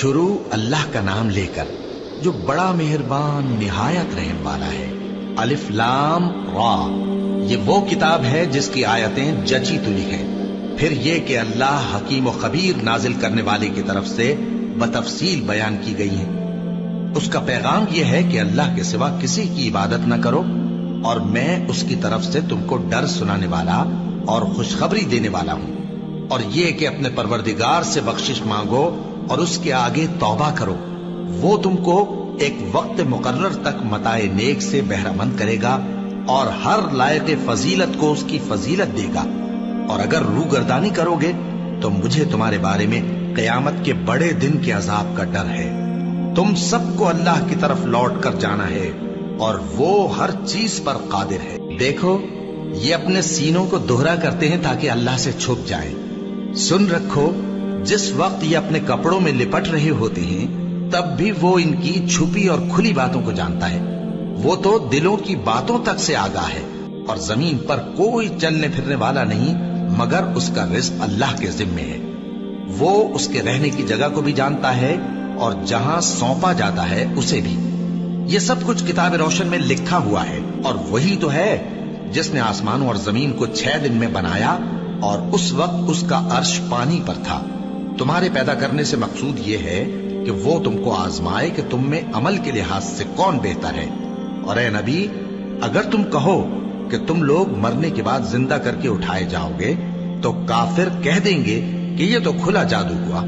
شروع اللہ کا نام لے کر جو بڑا مہربان نہایت رحم والا ہے۔ الف لام را، یہ وہ کتاب ہے جس کی آیتیں جچی تلی ہیں۔ پھر یہ کہ اللہ حکیم و خبیر نازل کرنے والے کی طرف سے بتفصیل بیان کی گئی ہیں۔ اس کا پیغام یہ ہے کہ اللہ کے سوا کسی کی عبادت نہ کرو، اور میں اس کی طرف سے تم کو ڈر سنانے والا اور خوشخبری دینے والا ہوں۔ اور یہ کہ اپنے پروردگار سے بخشش مانگو اور اس کے آگے توبہ کرو، وہ تم کو ایک وقت مقرر تک متاع نیک سے بہرہ مند کرے گا اور ہر لائق فضیلت کو اس کی فضیلت دے گا۔ اور اگر روگردانی کرو گے تو مجھے تمہارے بارے میں قیامت کے بڑے دن کے عذاب کا ڈر ہے۔ تم سب کو اللہ کی طرف لوٹ کر جانا ہے اور وہ ہر چیز پر قادر ہے۔ دیکھو، یہ اپنے سینوں کو دوہرا کرتے ہیں تاکہ اللہ سے چھپ جائیں۔ سن رکھو، جس وقت یہ اپنے کپڑوں میں لپٹ رہے ہوتے ہیں تب بھی وہ ان کی چھپی اور کھلی باتوں کو جانتا ہے۔ وہ تو دلوں کی باتوں تک سے آگاہ ہے، اور زمین پر کوئی چلنے پھرنے والا نہیں مگر اس کا رزق اللہ کے ذمے ہے۔ وہ اس کے رہنے کی جگہ کو بھی جانتا ہے اور جہاں سونپا جاتا ہے اسے بھی۔ یہ سب کچھ کتاب روشن میں لکھا ہوا ہے، اور وہی تو ہے جس نے آسمانوں اور زمین کو 6 دن میں بنایا، اور اس وقت اس کا عرش پانی پر تھا۔ تمہارے پیدا کرنے سے مقصود یہ ہے کہ وہ تم کو آزمائے کہ تم میں عمل کے لحاظ سے کون بہتر ہے۔ اور اے نبی، اگر تم کہو کہ تم لوگ مرنے کے بعد زندہ کر کے اٹھائے جاؤ گے تو کافر کہہ دیں گے کہ یہ تو کھلا جادو ہوا۔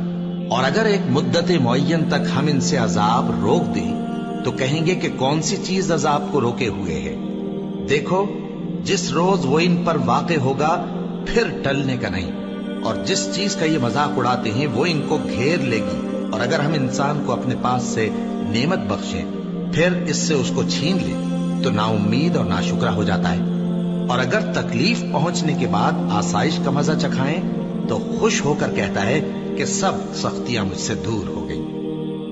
اور اگر ایک مدت معین تک ہم ان سے عذاب روک دیں تو کہیں گے کہ کون سی چیز عذاب کو روکے ہوئے ہے۔ دیکھو، جس روز وہ ان پر واقع ہوگا پھر ٹلنے کا نہیں، اور جس چیز کا یہ مذاق اڑاتے ہیں وہ ان کو گھیر لے گی۔ اور اگر ہم انسان کو اپنے پاس سے نعمت بخشیں پھر اس سے اس کو چھین لیں تو نا امید اور ناشکرا ہو جاتا ہے۔ اور اگر تکلیف پہنچنے کے بعد آسائش کا مزہ چکھائیں تو خوش ہو کر کہتا ہے کہ سب سختیاں مجھ سے دور ہو گئی۔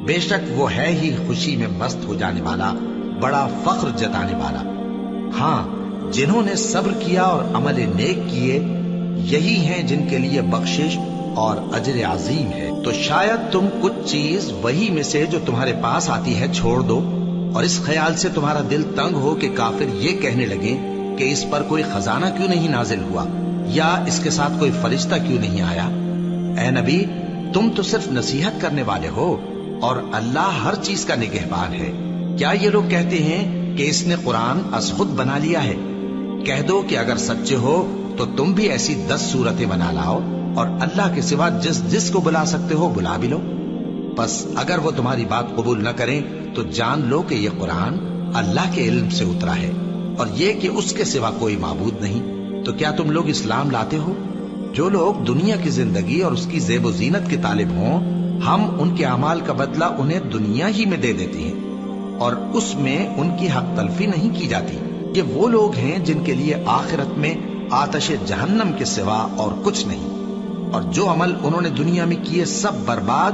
بے شک وہ ہے ہی خوشی میں مست ہو جانے والا، بڑا فخر جتانے والا۔ ہاں، جنہوں نے صبر کیا اور عمل نیک کیے، یہی ہیں جن کے لیے بخشش اور اجر عظیم ہے۔ تو شاید تم کچھ چیز وہی میں سے جو تمہارے پاس آتی ہے چھوڑ دو، اور اس خیال سے تمہارا دل تنگ ہو کہ کافر یہ کہنے لگیں کہ اس پر کوئی خزانہ کیوں نہیں نازل ہوا، یا اس کے ساتھ کوئی فرشتہ کیوں نہیں آیا۔ اے نبی، تم تو صرف نصیحت کرنے والے ہو، اور اللہ ہر چیز کا نگہبان ہے۔ کیا یہ لوگ کہتے ہیں کہ اس نے قرآن از خود بنا لیا ہے؟ کہہ دو کہ اگر سچے ہو تو تم بھی ایسی 10 صورتیں بنا لاؤ، اور اللہ کے سوا جس جس کو بلا سکتے ہو بلا بھی لو۔ بس اگر وہ تمہاری بات قبول نہ کریں تو جان لو کہ یہ قرآن اللہ کے علم سے اترا ہے، اور یہ کہ اس کے سوا کوئی معبود نہیں۔ تو کیا تم لوگ اسلام لاتے ہو؟ جو لوگ دنیا کی زندگی اور اس کی زیب و زینت کے طالب ہوں، ہم ان کے اعمال کا بدلہ انہیں دنیا ہی میں دے دیتے ہیں، اور اس میں ان کی حق تلفی نہیں کی جاتی۔ یہ وہ لوگ ہیں جن کے لیے آخرت میں آتش جہنم کے سوا اور کچھ نہیں، اور جو عمل انہوں نے دنیا میں کیے سب برباد،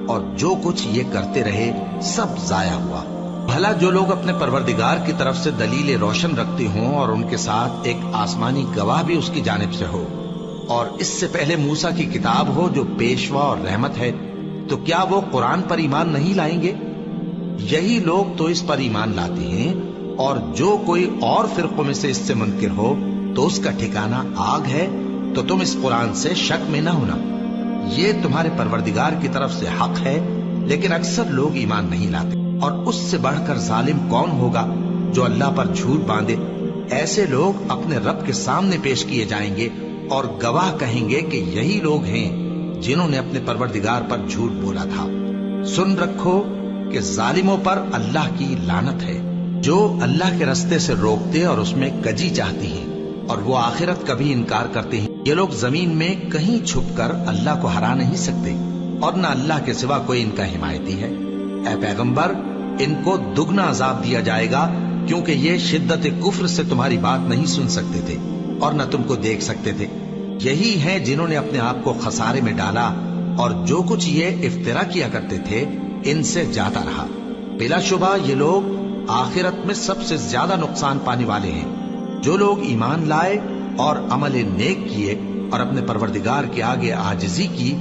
اور جو کچھ یہ کرتے رہے سب ضائع ہوا۔ بھلا جو لوگ اپنے پروردگار کی طرف سے دلیل روشن رکھتے ہوں اور ان کے ساتھ ایک آسمانی گواہ بھی اس کی جانب سے ہو، اور اس سے پہلے موسیٰ کی کتاب ہو جو پیشوا اور رحمت ہے، تو کیا وہ قرآن پر ایمان نہیں لائیں گے؟ یہی لوگ تو اس پر ایمان لاتے ہیں، اور جو کوئی اور فرقوں میں سے اس سے منکر ہو تو اس کا ٹھکانہ آگ ہے۔ تو تم اس قرآن سے شک میں نہ ہونا، یہ تمہارے پروردگار کی طرف سے حق ہے، لیکن اکثر لوگ ایمان نہیں لاتے۔ اور اس سے بڑھ کر ظالم کون ہوگا جو اللہ پر جھوٹ باندھے؟ ایسے لوگ اپنے رب کے سامنے پیش کیے جائیں گے اور گواہ کہیں گے کہ یہی لوگ ہیں جنہوں نے اپنے پروردگار پر جھوٹ بولا تھا۔ سن رکھو کہ ظالموں پر اللہ کی لعنت ہے، جو اللہ کے رستے سے روکتے اور اس میں کجی چاہتے ہیں، اور وہ آخرت کا بھی انکار کرتے ہیں۔ یہ لوگ زمین میں کہیں چھپ کر اللہ کو ہرا نہیں سکتے، اور نہ اللہ کے سوا کوئی ان کا حمایتی ہے۔ اے پیغمبر، ان کو دگنا عذاب دیا جائے گا، کیونکہ یہ شدت کفر سے تمہاری بات نہیں سن سکتے تھے اور نہ تم کو دیکھ سکتے تھے۔ یہی ہیں جنہوں نے اپنے آپ کو خسارے میں ڈالا، اور جو کچھ یہ افترا کیا کرتے تھے ان سے جاتا رہا۔ بلا شبہ یہ لوگ آخرت میں سب سے زیادہ نقصان پانے والے ہیں۔ جو لوگ ایمان لائے اور عمل نیک کیے اور اپنے پروردگار کے آگے عاجزی کی،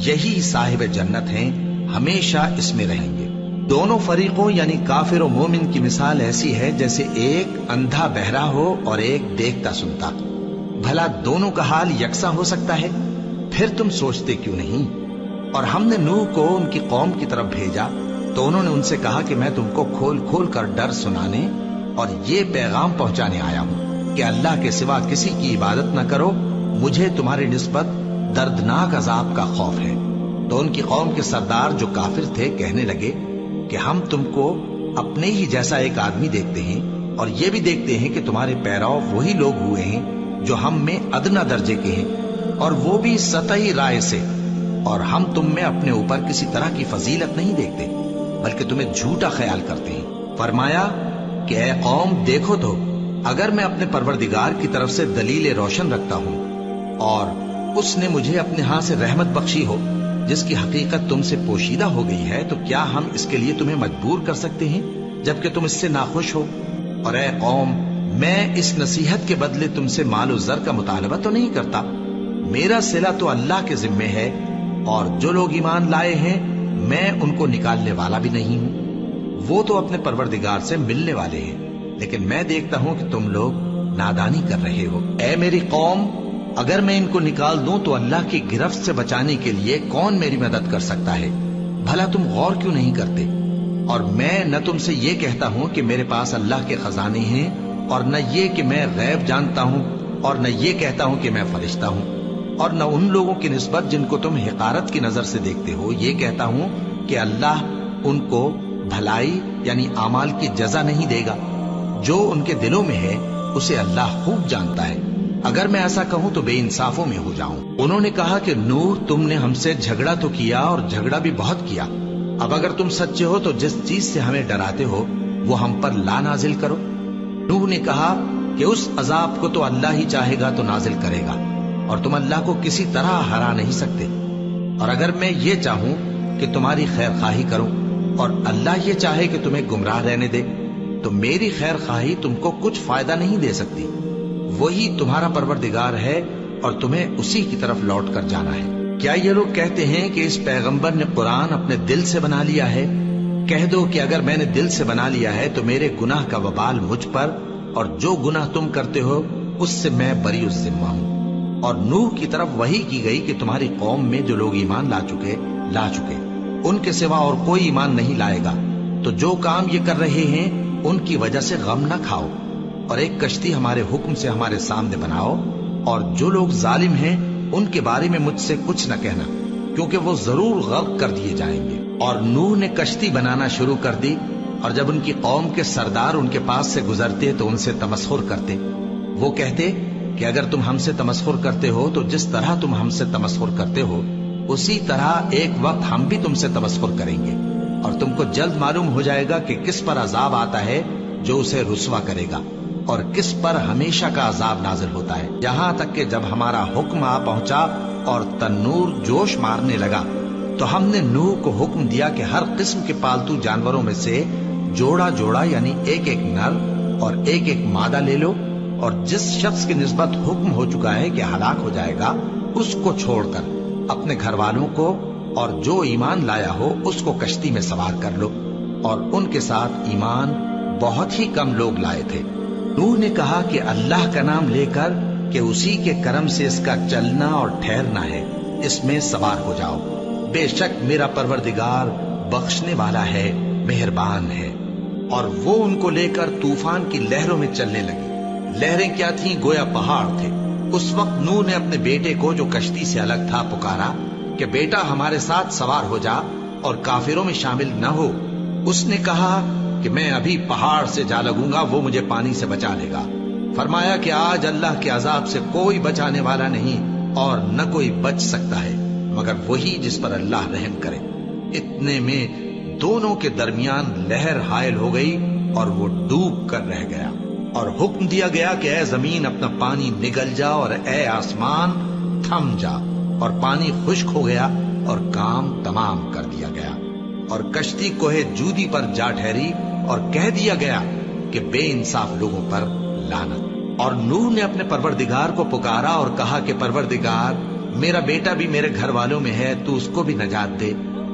یہی صاحب جنت ہیں، ہمیشہ اس میں رہیں گے۔ دونوں فریقوں یعنی کافر و مومن کی مثال ایسی ہے جیسے ایک اندھا بہرا ہو اور ایک دیکھتا سنتا۔ بھلا دونوں کا حال یکساں ہو سکتا ہے؟ پھر تم سوچتے کیوں نہیں؟ اور ہم نے نوح کو ان کی قوم کی طرف بھیجا تو انہوں نے ان سے کہا کہ میں تم کو کھول کھول کر ڈر سنانے اور یہ پیغام پہنچانے آیا ہوں کہ اللہ کے سوا کسی کی عبادت نہ کرو، مجھے تمہاری نسبت دردناک عذاب کا خوف ہے۔ تو ان کی قوم کے سردار جو کافر تھے کہنے لگے کہ ہم تم کو اپنے ہی جیسا ایک آدمی دیکھتے ہیں اور یہ بھی دیکھتے ہیں کہ تمہارے پیراؤ وہی لوگ ہوئے ہیں جو ہم میں ادنا درجے کے ہیں، اور وہ بھی سطحی رائے سے، اور ہم تم میں اپنے اوپر کسی طرح کی فضیلت نہیں دیکھتے بلکہ تمہیں جھوٹا خیال کرتے ہیں۔ فرمایا کہ اے قوم دیکھو تو، اگر میں اپنے پروردگار کی طرف سے دلیل روشن رکھتا ہوں اور اس نے مجھے اپنے ہاں سے رحمت بخشی ہو جس کی حقیقت تم سے پوشیدہ ہو گئی ہے، تو کیا ہم اس کے لیے تمہیں مجبور کر سکتے ہیں جبکہ تم اس سے ناخوش ہو؟ اور اے قوم، میں اس نصیحت کے بدلے تم سے مال و زر کا مطالبہ تو نہیں کرتا، میرا صلہ تو اللہ کے ذمے ہے، اور جو لوگ ایمان لائے ہیں میں ان کو نکالنے والا بھی نہیں ہوں، وہ تو اپنے پروردگار سے ملنے والے ہیں، لیکن میں دیکھتا ہوں کہ تم لوگ نادانی کر رہے ہو۔ اے میری قوم، اگر میں ان کو نکال دوں تو اللہ کی گرفت سے بچانے کے لیے کون میری مدد کر سکتا ہے؟ بھلا تم غور کیوں نہیں کرتے؟ اور میں نہ تم سے یہ کہتا ہوں کہ میرے پاس اللہ کے خزانے ہیں، اور نہ یہ کہ میں غیب جانتا ہوں، اور نہ یہ کہتا ہوں کہ میں فرشتہ ہوں، اور نہ ان لوگوں کی نسبت جن کو تم حقارت کی نظر سے دیکھتے ہو یہ کہتا ہوں کہ اللہ ان کو بھلائی یعنی اعمال کی جزا نہیں دے گا۔ جو ان کے دلوں میں ہے اسے اللہ خوب جانتا ہے۔ اگر میں ایسا کہوں تو بے انصافوں میں ہو جاؤں۔ انہوں نے کہا کہ نوح، تم نے ہم سے جھگڑا تو کیا اور جھگڑا بھی بہت کیا، اب اگر تم سچے ہو تو جس چیز سے ہمیں ڈراتے ہو وہ ہم پر لا نازل کرو۔ نوح نے کہا کہ اس عذاب کو تو اللہ ہی چاہے گا تو نازل کرے گا، اور تم اللہ کو کسی طرح ہرا نہیں سکتے۔ اور اگر میں یہ چاہوں کہ تمہاری خیر خواہی کروں اور اللہ یہ چاہے کہ تمہیں گمراہ رہنے دے تو میری خیر خواہی تم کو کچھ فائدہ نہیں دے سکتی۔ وہی تمہارا پروردگار ہے اور تمہیں اسی کی طرف لوٹ کر جانا ہے۔ کیا یہ لوگ کہتے ہیں کہ اس پیغمبر نے قرآن اپنے دل سے بنا لیا ہے؟ کہہ دو کہ اگر میں نے دل سے بنا لیا ہے تو میرے گناہ کا وبال مجھ پر، اور جو گناہ تم کرتے ہو اس سے میں بری الذمہ ہوں۔ اور نوح کی طرف وحی کی گئی کہ تمہاری قوم میں جو لوگ ایمان لا چکے ان کے سوا اور کوئی ایمان نہیں لائے گا، تو جو کام یہ کر رہے ہیں ان کی وجہ سے غم نہ کھاؤ، اور ایک کشتی ہمارے حکم سے ہمارے سامنے بناؤ، اور جو لوگ ظالم ہیں ان کے بارے میں مجھ سے کچھ نہ کہنا، کیونکہ وہ ضرور غرق کر دیے جائیں گے۔ اور نوح نے کشتی بنانا شروع کر دی، اور جب ان کی قوم کے سردار ان کے پاس سے گزرتے تو ان سے تمسخر کرتے۔ وہ کہتے کہ اگر تم ہم سے تمسخر کرتے ہو تو جس طرح تم ہم سے تمسخر کرتے ہو اسی طرح ایک وقت ہم بھی تم سے تمسخر کریں گے، اور تم کو جلد معلوم ہو جائے گا کہ کس پر عذاب آتا ہے جو اسے رسوا کرے گا، اور کس پر ہمیشہ کا عذاب نازل ہوتا ہے، یہاں تک کہ جب ہمارا حکم آ پہنچا اور تنور جوش مارنے لگا تو ہم نے نوح کو حکم دیا کہ ہر قسم کے پالتو جانوروں میں سے جوڑا جوڑا یعنی ایک ایک نر اور ایک ایک مادہ لے لو، اور جس شخص کی نسبت حکم ہو چکا ہے کہ ہلاک ہو جائے گا اس کو چھوڑ کر اپنے گھر والوں کو اور جو ایمان لایا ہو اس کو کشتی میں سوار کر لو۔ اور ان کے ساتھ ایمان بہت ہی کم لوگ لائے تھے۔ نوح نے کہا کہ اللہ کا نام لے کر کہ اسی کے کرم سے اس کا چلنا اور ٹھہرنا ہے، اس میں سوار ہو جاؤ، بے شک میرا پروردگار بخشنے والا ہے، مہربان ہے۔ اور وہ ان کو لے کر طوفان کی لہروں میں چلنے لگے۔ لہریں کیا تھیں؟ گویا پہاڑ تھے۔ اس وقت نوح نے اپنے بیٹے کو جو کشتی سے الگ تھا پکارا کہ بیٹا ہمارے ساتھ سوار ہو جا اور کافروں میں شامل نہ ہو۔ اس نے کہا کہ میں ابھی پہاڑ سے جا لگوں گا، وہ مجھے پانی سے بچا لے گا۔ فرمایا کہ آج اللہ کے عذاب سے کوئی بچانے والا نہیں اور نہ کوئی بچ سکتا ہے مگر وہی جس پر اللہ رحم کرے۔ اتنے میں دونوں کے درمیان لہر حائل ہو گئی اور وہ ڈوب کر رہ گیا، اور حکم دیا گیا کہ اے زمین اپنا پانی نگل جا اور اے آسمان تھم جا، اور پانی خشک ہو گیا اور کام تمام کر دیا گیا، اور کشتی کوہ جودی پر جا ٹھہری، اور کہہ دیا گیا کہ بے انصاف لوگوں پر لعنت۔ اور نوح نے اپنے پروردگار کو پکارا اور کہا کہ پروردگار، میرا بیٹا بھی میرے گھر والوں میں ہے، تو اس کو بھی نجات دے،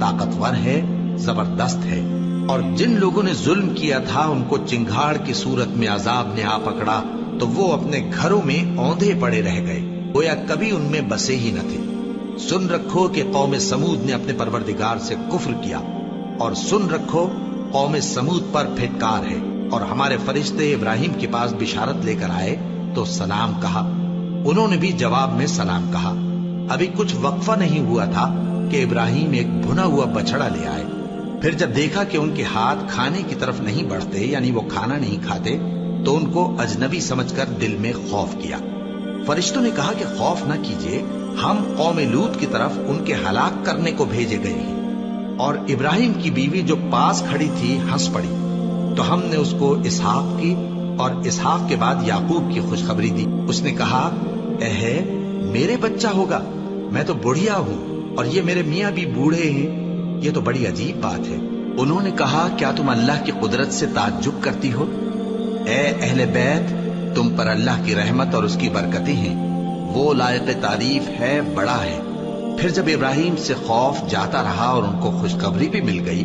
طاقتور ہے، زبردست ہے۔ اور جن لوگوں نے ظلم کیا تھا ان کو چنگھاڑ کی صورت میں عذاب نے آ پکڑا تو وہ اپنے گھروں میں اوندھے پڑے رہ گئے، گویا کبھی ان میں بسے ہی نہ تھے۔ سن رکھو کہ قوم سمود نے اپنے پروردگار سے کفر کیا، اور سن رکھو قوم سمود پر پھٹکار ہے۔ اور ہمارے فرشتے ابراہیم کے پاس بشارت لے کر آئے تو سلام کہا، انہوں نے بھی جواب میں سلام کہا۔ ابھی کچھ وقفہ نہیں ہوا تھا کہ ابراہیم ایک بھنا ہوا بچڑا لے آئے۔ پھر جب دیکھا کہ ان کے ہاتھ کھانے کی طرف نہیں بڑھتے، یعنی وہ کھانا نہیں کھاتے، تو ان کو اجنبی سمجھ کر دل میں خوف کیا۔ فرشتوں نے کہا کہ خوف نہ کیجیے، ہم قوم لوط کی طرف ان کے ہلاک کرنے کو بھیجے گئے ہیں۔ اور ابراہیم کی بیوی جو پاس کھڑی تھی ہنس پڑی، تو ہم نے اس کو اسحاق کی اور اسحاق کے بعد یعقوب کی خوشخبری دی۔ اس نے کہا، اے میرے بچہ ہوگا، میں تو بڑھیا ہوں اور یہ میرے میاں بھی بوڑھے ہیں، یہ تو بڑی عجیب بات ہے۔ انہوں نے کہا، کیا تم اللہ کی قدرت سے تعجب کرتی ہو؟ اے اہل بیت، تم پر اللہ کی رحمت اور اس کی برکتیں ہیں، وہ لائق تعریف ہے، بڑا ہے۔ پھر جب ابراہیم سے خوف جاتا رہا اور ان کو خوشخبری بھی مل گئی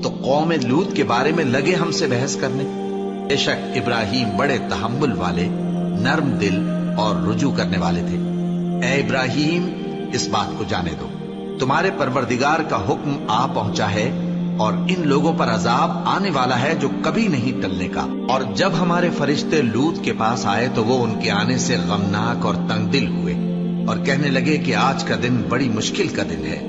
تو قوم لوط کے بارے میں لگے ہم سے بحث کرنے۔ بے شک ابراہیم بڑے تحمل والے، نرم دل اور رجوع کرنے والے تھے۔ اے ابراہیم، اس بات کو جانے دو، تمہارے پروردگار کا حکم آ پہنچا ہے اور ان لوگوں پر عذاب آنے والا ہے جو کبھی نہیں ٹلنے کا۔ اور جب ہمارے فرشتے لوط کے پاس آئے تو وہ ان کے آنے سے غمناک اور تنگ دل ہوئے اور کہنے لگے کہ آج کا دن بڑی مشکل کا دن ہے۔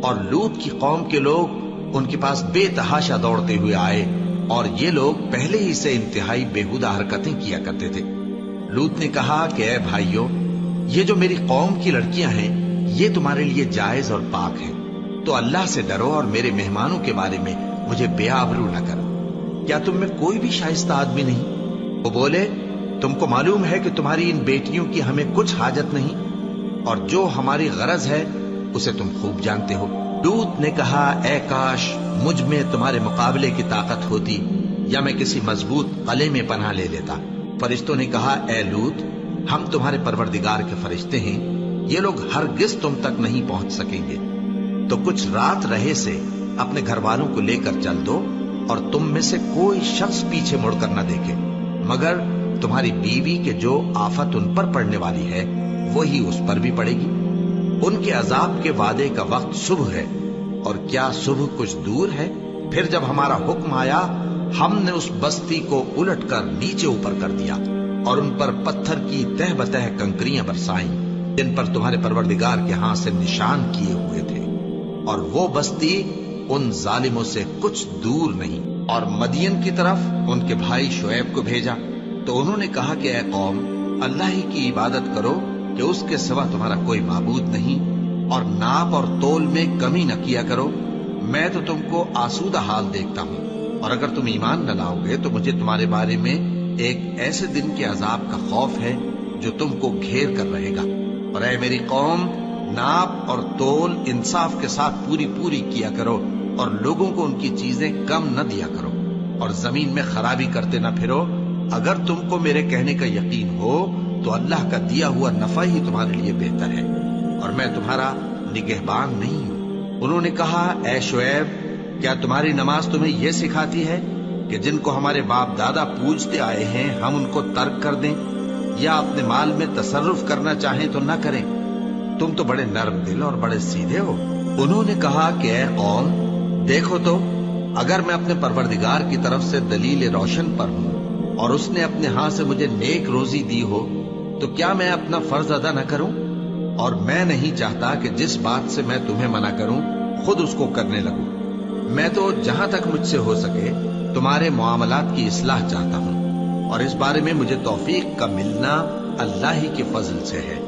اور لوط کی قوم کے لوگ ان کے پاس بے تحاشا دوڑتے ہوئے آئے، اور یہ لوگ پہلے ہی سے انتہائی بےہودہ حرکتیں کیا کرتے تھے۔ لوط نے کہا کہ اے بھائیو، یہ جو میری قوم کی لڑکیاں ہیں یہ تمہارے لیے جائز اور پاک ہیں، تو اللہ سے ڈرو اور میرے مہمانوں کے بارے میں مجھے بے آبرو نہ کرو۔ کیا تم میں کوئی بھی شائستہ آدمی نہیں؟ وہ بولے، تم کو معلوم ہے کہ تمہاری ان بیٹیوں کی ہمیں کچھ حاجت نہیں، اور جو ہماری غرض ہے اسے تم خوب جانتے ہو۔ لوط نے کہا، اے کاش مجھ میں تمہارے مقابلے کی طاقت ہوتی، یا میں کسی مضبوط قلعے میں پناہ لے لیتا۔ فرشتوں نے کہا، اے لوط، ہم تمہارے پروردگار کے فرشتے ہیں، یہ لوگ ہرگز تم تک نہیں پہنچ سکیں گے، تو کچھ رات رہے سے اپنے گھر والوں کو لے کر چل دو، اور تم میں سے کوئی شخص پیچھے مڑ کر نہ دیکھے، مگر تمہاری بیوی کے جو آفت ان پر پڑنے والی ہے وہی اس پر بھی پڑے گی۔ ان کے عذاب کے وعدے کا وقت صبح ہے، اور کیا صبح کچھ دور ہے؟ پھر جب ہمارا حکم آیا ہم نے اس بستی کو الٹ کر نیچے اوپر کر دیا اور ان پر پتھر کی تہ بتہ کنکریاں برسائیں جن پر تمہارے پروردگار کے ہاں سے نشان کیے ہوئے تھے، اور وہ بستی ان ظالموں سے کچھ دور نہیں۔ اور مدین کی طرف ان کے بھائی شعیب کو بھیجا تو انہوں نے کہا کہ اے قوم، اللہ ہی کی عبادت کرو کہ اس کے سوا تمہارا کوئی معبود نہیں، اور ناپ اور تول میں کمی نہ کیا کرو، میں تو تم کو آسودہ حال دیکھتا ہوں، اور اگر تم ایمان نہ لاؤ گے تو مجھے تمہارے بارے میں ایک ایسے دن کے عذاب کا خوف ہے جو تم کو گھیر کر رہے گا۔ اور اے میری قوم، ناپ اور تول انصاف کے ساتھ پوری کیا کرو، اور لوگوں کو ان کی چیزیں کم نہ دیا کرو، اور زمین میں خرابی کرتے نہ پھرو۔ اگر تم کو میرے کہنے کا یقین ہو تو اللہ کا دیا ہوا نفع ہی تمہارے لیے بہتر ہے، اور میں تمہارا نگہبان نہیں ہوں۔ انہوں نے کہا، اے شعیب، کیا تمہاری نماز تمہیں یہ سکھاتی ہے کہ جن کو ہمارے باپ دادا پوجتے آئے ہیں ہم ان کو ترک کر دیں، یا اپنے مال میں تصرف کرنا چاہیں تو نہ کریں؟ تم تو بڑے نرم دل اور بڑے سیدھے ہو۔ انہوں نے کہا کہ اے قوم، دیکھو تو، اگر میں اپنے پروردگار کی طرف سے دلیل روشن پر ہوں اور اس نے اپنے ہاں سے مجھے نیک روزی دی ہو تو کیا میں اپنا فرض ادا نہ کروں؟ اور میں نہیں چاہتا کہ جس بات سے میں تمہیں منع کروں خود اس کو کرنے لگوں۔ میں تو جہاں تک مجھ سے ہو سکے تمہارے معاملات کی اصلاح چاہتا ہوں، اور اس بارے میں مجھے توفیق کا ملنا اللہ ہی کے فضل سے ہے۔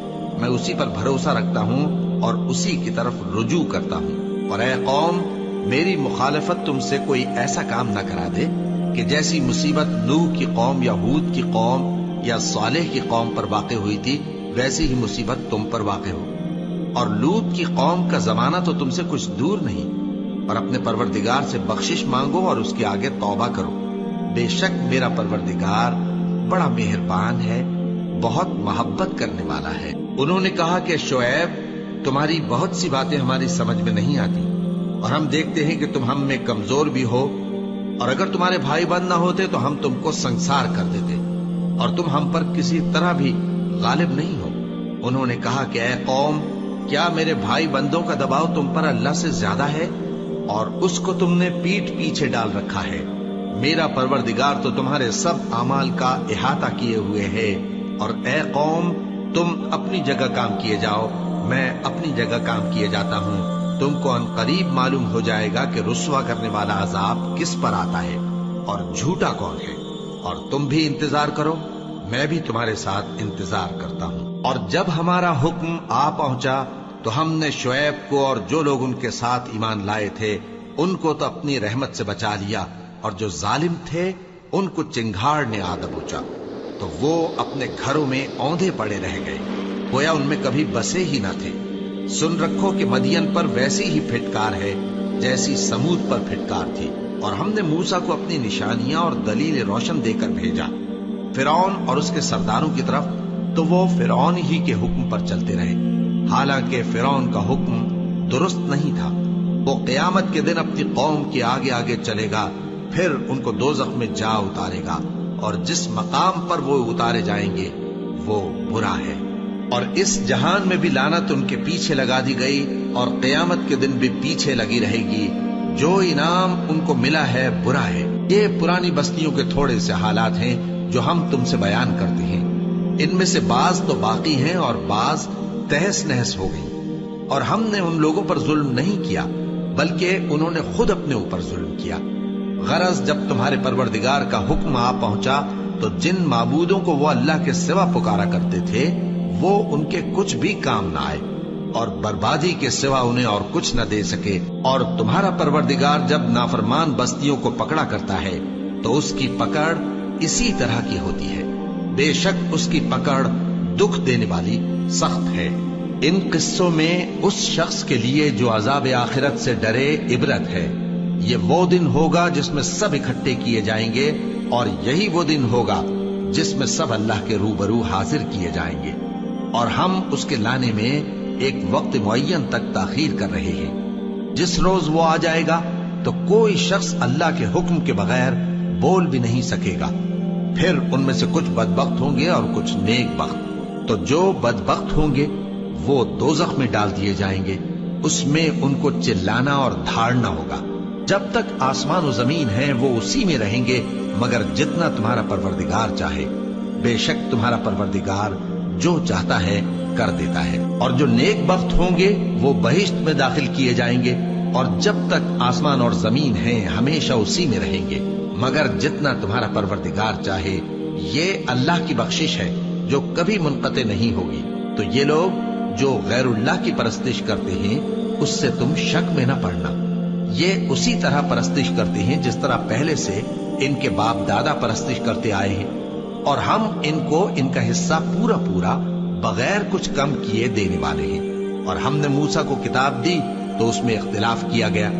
میں اسی پر بھروسہ رکھتا ہوں اور اسی کی طرف رجوع کرتا ہوں۔ اور اے قوم، میری مخالفت تم سے کوئی ایسا کام نہ کرا دے کہ جیسی مصیبت نوح کی قوم یا ہود کی قوم یا صالح کی قوم پر واقع ہوئی تھی ویسی ہی مصیبت تم پر واقع ہو۔ اور لوط کی قوم کا زمانہ تو تم سے کچھ دور نہیں، اور اپنے پروردگار سے بخشش مانگو اور اس کے آگے توبہ کرو، بے شک میرا پروردگار بڑا مہربان ہے، بہت محبت کرنے والا ہے۔ انہوں نے کہا کہ شعیب، تمہاری بہت سی باتیں ہماری سمجھ میں نہیں آتی، اور ہم دیکھتے ہیں کہ تم ہم میں کمزور بھی ہو، اور اگر تمہارے بھائی بند نہ ہوتے تو ہم تم کو سنسار کر دیتے، اور تم ہم پر کسی طرح بھی غالب نہیں ہو۔ انہوں نے کہا کہ اے قوم، کیا میرے بھائی بندوں کا دباؤ تم پر اللہ سے زیادہ ہے، اور اس کو تم نے پیٹھ پیچھے ڈال رکھا ہے؟ میرا پروردگار تو تمہارے سب اعمال کا احاطہ کیے ہوئے ہے۔ اور اے قوم، تم اپنی جگہ کام کیے جاؤ، میں اپنی جگہ کام کیے جاتا ہوں۔ تم کو ان قریب معلوم ہو جائے گا کہ رسوا کرنے والا عذاب کس پر آتا ہے اور جھوٹا کون ہے، اور تم بھی انتظار کرو، میں بھی تمہارے ساتھ انتظار کرتا ہوں۔ اور جب ہمارا حکم آ پہنچا تو ہم نے شعیب کو اور جو لوگ ان کے ساتھ ایمان لائے تھے ان کو تو اپنی رحمت سے بچا لیا، اور جو ظالم تھے ان کو چنگھاڑ نے آ دبوچا، تو وہ اپنے گھروں میں اوندھے پڑے رہ گئے، گویا ان میں کبھی بسے ہی نہ تھے۔ سن رکھو کہ مدین پر ویسی ہی پھٹکار ہے جیسی سمود پر پھٹکار تھی، اور ہم نے موسیٰ کو اپنی نشانیاں اور دلیل روشن دے کر بھیجا فرعون اور اس کے سرداروں کی طرف، تو وہ فرعون ہی کے حکم پر چلتے رہے، حالانکہ فرعون کا حکم درست نہیں تھا۔ وہ قیامت کے دن اپنی قوم کے آگے آگے چلے گا، پھر ان کو دوزخ میں جا اتارے گا، اور جس مقام پر وہ اتارے جائیں گے وہ برا ہے۔ اور اس جہان میں بھی لعنت ان کے پیچھے لگا دی گئی، اور قیامت کے دن بھی پیچھے لگی رہے گی۔ جو انعام ان کو ملا ہے برا ہے۔ یہ پرانی بستیوں کے تھوڑے سے حالات ہیں جو ہم تم سے بیان کرتے ہیں، ان میں سے بعض تو باقی ہیں اور بعض تہس نہس ہو گئی۔ اور ہم نے ان لوگوں پر ظلم نہیں کیا بلکہ انہوں نے خود اپنے اوپر ظلم کیا۔ غرض جب تمہارے پروردگار کا حکم آ پہنچا تو جن معبودوں کو وہ اللہ کے سوا پکارا کرتے تھے وہ ان کے کچھ بھی کام نہ آئے، اور بربادی کے سوا انہیں اور کچھ نہ دے سکے۔ اور تمہارا پروردگار جب نافرمان بستیوں کو پکڑا کرتا ہے تو اس کی پکڑ اسی طرح کی ہوتی ہے، بے شک اس کی پکڑ دکھ دینے والی سخت ہے۔ ان قصوں میں اس شخص کے لیے جو عذاب آخرت سے ڈرے عبرت ہے۔ یہ وہ دن ہوگا جس میں سب اکٹھے کیے جائیں گے، اور یہی وہ دن ہوگا جس میں سب اللہ کے روبرو حاضر کیے جائیں گے، اور ہم اس کے لانے میں ایک وقت معین تک تاخیر کر رہے ہیں۔ جس روز وہ آ جائے گا تو کوئی شخص اللہ کے حکم کے بغیر بول بھی نہیں سکے گا۔ پھر ان میں سے کچھ بدبخت ہوں گے اور کچھ نیک بخت۔ تو جو بدبخت ہوں گے وہ دوزخ میں ڈال دیے جائیں گے، اس میں ان کو چلانا اور دھاڑنا ہوگا۔ جب تک آسمان و زمین ہیں وہ اسی میں رہیں گے مگر جتنا تمہارا پروردگار چاہے۔ بے شک تمہارا پروردگار جو چاہتا ہے کر دیتا ہے۔ اور جو نیک بخت ہوں گے وہ بہشت میں داخل کیے جائیں گے، اور جب تک آسمان اور زمین ہیں ہمیشہ اسی میں رہیں گے مگر جتنا تمہارا پروردگار چاہے۔ یہ اللہ کی بخشش ہے جو کبھی منقطع نہیں ہوگی۔ تو یہ لوگ جو غیر اللہ کی پرستش کرتے ہیں اس سے تم شک میں نہ پڑنا۔ یہ اسی طرح پرستش کرتے ہیں جس طرح پہلے سے ان کے باپ دادا پرستش کرتے آئے ہیں، اور ہم ان کو ان کا حصہ پورا پورا بغیر کچھ کم کیے دینے والے ہیں۔ اور ہم نے موسیٰ کو کتاب دی تو اس میں اختلاف کیا گیا،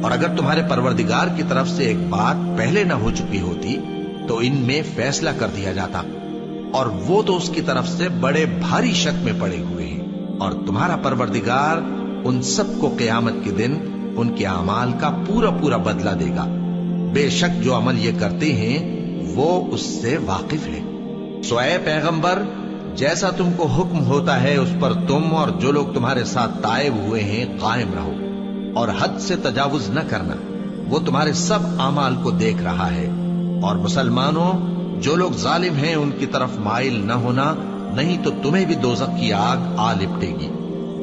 اور اگر تمہارے پروردگار کی طرف سے ایک بات پہلے نہ ہو چکی ہوتی تو ان میں فیصلہ کر دیا جاتا، اور وہ تو اس کی طرف سے بڑے بھاری شک میں پڑے ہوئے ہیں۔ اور تمہارا پروردگار ان سب کو قیامت کے دن ان کے اعمال کا پورا پورا بدلہ دے گا۔ بے شک جو عمل یہ کرتے ہیں وہ اس سے واقف ہے۔ سو اے پیغمبر، جیسا تم کو حکم ہوتا ہے اس پر تم اور جو لوگ تمہارے ساتھ تائب ہوئے ہیں قائم رہو، اور حد سے تجاوز نہ کرنا، وہ تمہارے سب اعمال کو دیکھ رہا ہے۔ اور مسلمانوں، جو لوگ ظالم ہیں ان کی طرف مائل نہ ہونا، نہیں تو تمہیں بھی دوزخ کی آگ آ لپٹے گی،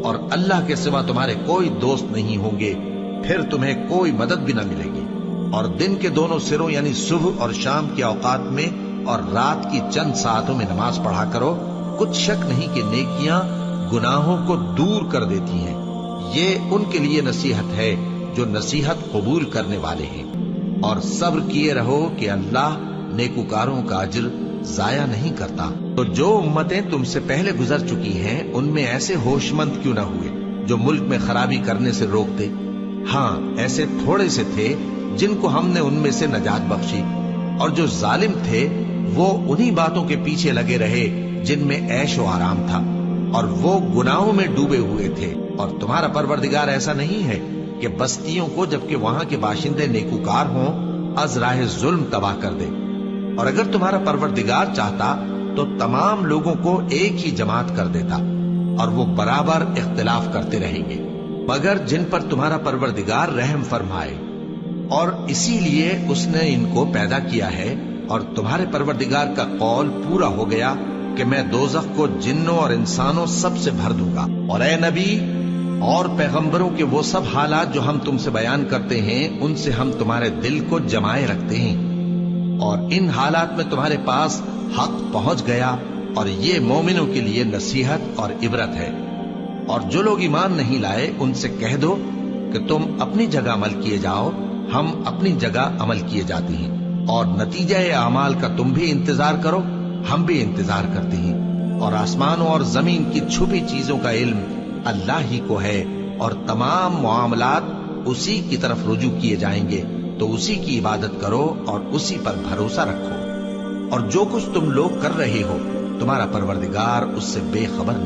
اور اللہ کے سوا تمہارے کوئی دوست نہیں ہوں گے، پھر تمہیں کوئی مدد بھی نہ ملے گی۔ اور دن کے دونوں سروں یعنی صبح اور شام کے اوقات میں اور رات کی چند ساعتوں میں نماز پڑھا کرو، کچھ شک نہیں کہ نیکیاں گناہوں کو دور کر دیتی ہیں۔ یہ ان کے لیے نصیحت ہے جو نصیحت قبول کرنے والے ہیں۔ اور صبر کیے رہو کہ اللہ نیکوکاروں کا اجر ضائع نہیں کرتا۔ تو جو امتیں تم سے پہلے گزر چکی ہیں ان میں ایسے ہوش مند کیوں نہ ہوئے جو ملک میں خرابی کرنے سے روکتے؟ ہاں، ایسے تھوڑے سے تھے جن کو ہم نے ان میں سے نجات بخشی، اور جو ظالم تھے وہ انہی باتوں کے پیچھے لگے رہے جن میں عیش و آرام تھا، اور وہ گناہوں میں ڈوبے ہوئے تھے۔ اور تمہارا پروردگار ایسا نہیں ہے کہ بستیوں کو جبکہ وہاں کے باشندے نیکوکار ہوں از راہ ظلم تباہ کر دے، اور اگر تمہارا پروردگار چاہتا تو تمام لوگوں کو ایک ہی جماعت کر دیتا، اور وہ برابر اختلاف کرتے رہیں گے، مگر جن پر تمہارا پروردگار رحم فرمائے، اور اسی لیے اس نے ان کو پیدا کیا ہے، اور تمہارے پروردگار کا قول پورا ہو گیا کہ میں دوزخ کو جنوں اور انسانوں سب سے بھر دوں گا۔ اور اے نبی اور پیغمبروں کے وہ سب حالات جو ہم تم سے بیان کرتے ہیں، ان سے ہم تمہارے دل کو جمائے رکھتے ہیں، اور ان حالات میں تمہارے پاس حق پہنچ گیا، اور یہ مومنوں کے لیے نصیحت اور عبرت ہے۔ اور جو لوگ ایمان نہیں لائے ان سے کہہ دو کہ تم اپنی جگہ عمل کیے جاؤ، ہم اپنی جگہ عمل کیے جاتے ہیں، اور نتیجہ اعمال کا تم بھی انتظار کرو، ہم بھی انتظار کرتے ہیں۔ اور آسمانوں اور زمین کی چھپی چیزوں کا علم اللہ ہی کو ہے، اور تمام معاملات اسی کی طرف رجوع کیے جائیں گے، تو اسی کی عبادت کرو اور اسی پر بھروسہ رکھو، اور جو کچھ تم لوگ کر رہے ہو تمہارا پروردگار اس سے بے خبر نہیں۔